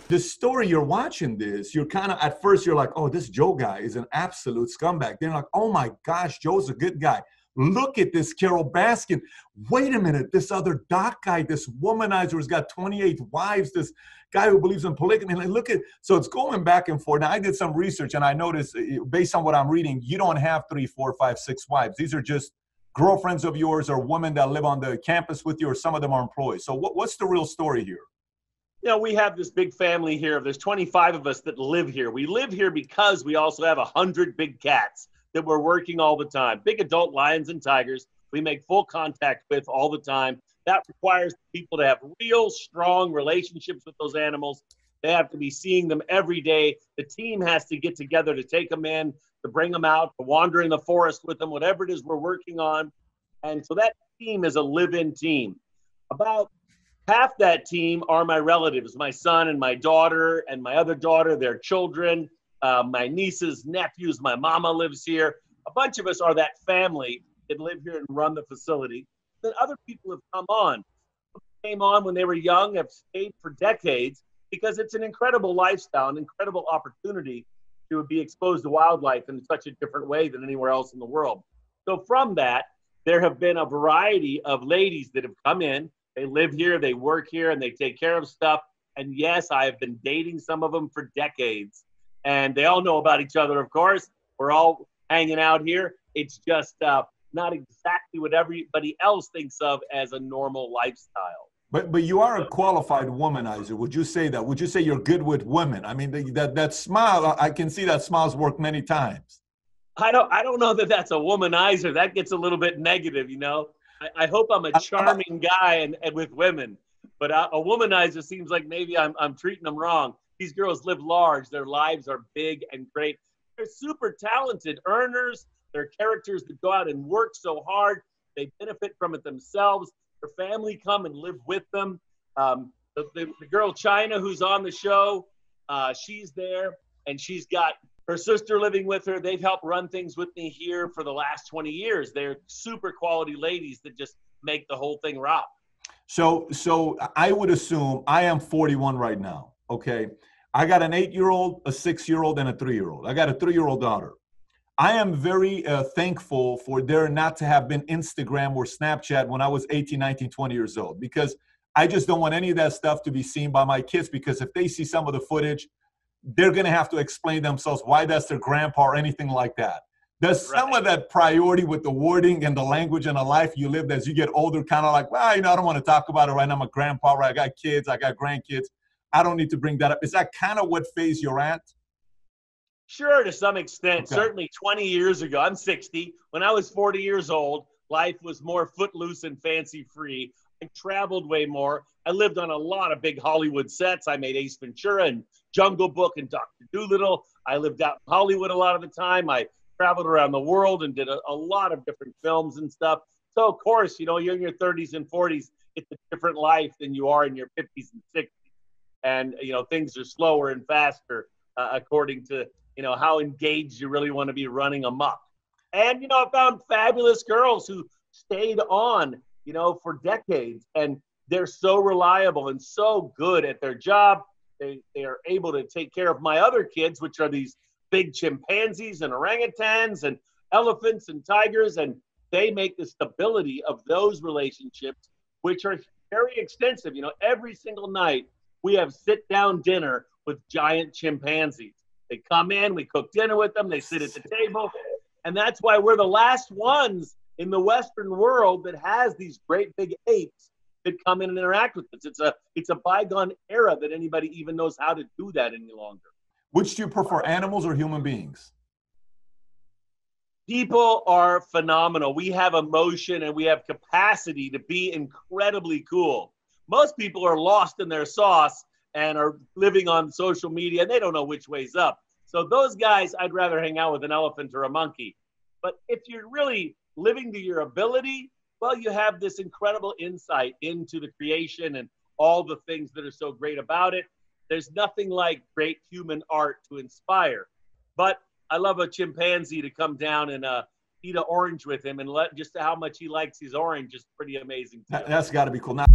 The story you're watching this, you're kind of at first you're like, oh, this Joe guy is an absolute scumbag. Then you're like, oh my gosh, Joe's a good guy. Look at this Carole Baskin. Wait a minute, this other doc guy, this womanizer who's got 28 wives, this guy who believes in polygamy. Like, look at, so it's going back and forth. Now I did some research and I noticed based on what I'm reading, you don't have 3, 4, 5, 6 wives. These are just girlfriends of yours or women that live on the campus with you, or some of them are employees. So what's the real story here? You know, we have this big family here. There's 25 of us that live here. We live here because we also have 100 big cats that we're working all the time. Big adult lions and tigers we make full contact with all the time. That requires people to have real strong relationships with those animals. They have to be seeing them every day. The team has to get together to take them in, to bring them out, to wander in the forest with them, whatever it is we're working on. And so that team is a live-in team. About half that team are my relatives, my son and my daughter and my other daughter, their children, my nieces, nephews, my mama lives here. A bunch of us are that family that live here and run the facility. Then other people have come on. Came on when they were young, have stayed for decades, because it's an incredible lifestyle, an incredible opportunity to be exposed to wildlife in such a different way than anywhere else in the world. So from that, there have been a variety of ladies that have come in. They live here, they work here, and they take care of stuff. And yes, I have been dating some of them for decades. And they all know about each other, of course. We're all hanging out here. It's just not exactly what everybody else thinks of as a normal lifestyle. But you are a qualified womanizer. Would you say that? Would you say you're good with women? I mean, that smile, I can see that smile's worked many times. I don't know that that's a womanizer. That gets a little bit negative, you know. I hope I'm a charming guy and with women, but a womanizer seems like maybe I'm treating them wrong. These girls live large. Their lives are big and great. They're super talented earners. They're characters that go out and work so hard. They benefit from it themselves. Their family come and live with them. The girl China who's on the show, she's there, and she's got her sister living with her. They've helped run things with me here for the last 20 years. They're super quality ladies that just make the whole thing rock. So I would assume, I am 41 right now, okay? I got an 8-year-old, a 6-year-old, and a 3-year-old. I got a 3-year-old daughter. I am very thankful for there not to have been Instagram or Snapchat when I was 18, 19, 20 years old, because I just don't want any of that stuff to be seen by my kids, because if they see some of the footage, they're going to have to explain themselves why that's their grandpa or anything like that. There's some of that priority with the wording and the language and the life you lived as you get older, kind of like, well, you know, I don't want to talk about it right now. I'm a grandpa, right? I got kids, I got grandkids. I don't need to bring that up. Is that kind of what phase you're at? Sure, to some extent. Okay. Certainly 20 years ago, I'm 60. When I was 40 years old, life was more footloose and fancy-free. I traveled way more. I lived on a lot of big Hollywood sets. I made Ace Ventura and Jungle Book and Dr. Dolittle. I lived out in Hollywood a lot of the time. I traveled around the world and did a lot of different films and stuff. So, of course, you know, you're in your 30s and 40s. It's a different life than you are in your 50s and 60s. And, you know, things are slower and faster according to, you know, how engaged you really want to be running amok. And, you know, I found fabulous girls who stayed on, you know, for decades. And they're so reliable and so good at their job. They are able to take care of my other kids, which are these big chimpanzees and orangutans and elephants and tigers. And they make the stability of those relationships, which are very extensive. You know, every single night we have sit-down dinner with giant chimpanzees. They come in, we cook dinner with them, they sit at the table. And that's why we're the last ones in the Western world that has these great big apes that come in and interact with us. It's a bygone era that anybody even knows how to do that any longer. Which do you prefer, animals or human beings? People are phenomenal. We have emotion and we have capacity to be incredibly cool. Most people are lost in their sauce and are living on social media, and they don't know which way's up. So those guys, I'd rather hang out with an elephant or a monkey. But if you're really living to your ability, well, you have this incredible insight into the creation and all the things that are so great about it. There's nothing like great human art to inspire. But I love a chimpanzee to come down and eat an orange with him, and just how much he likes his orange is pretty amazing too. That's got to be cool. Now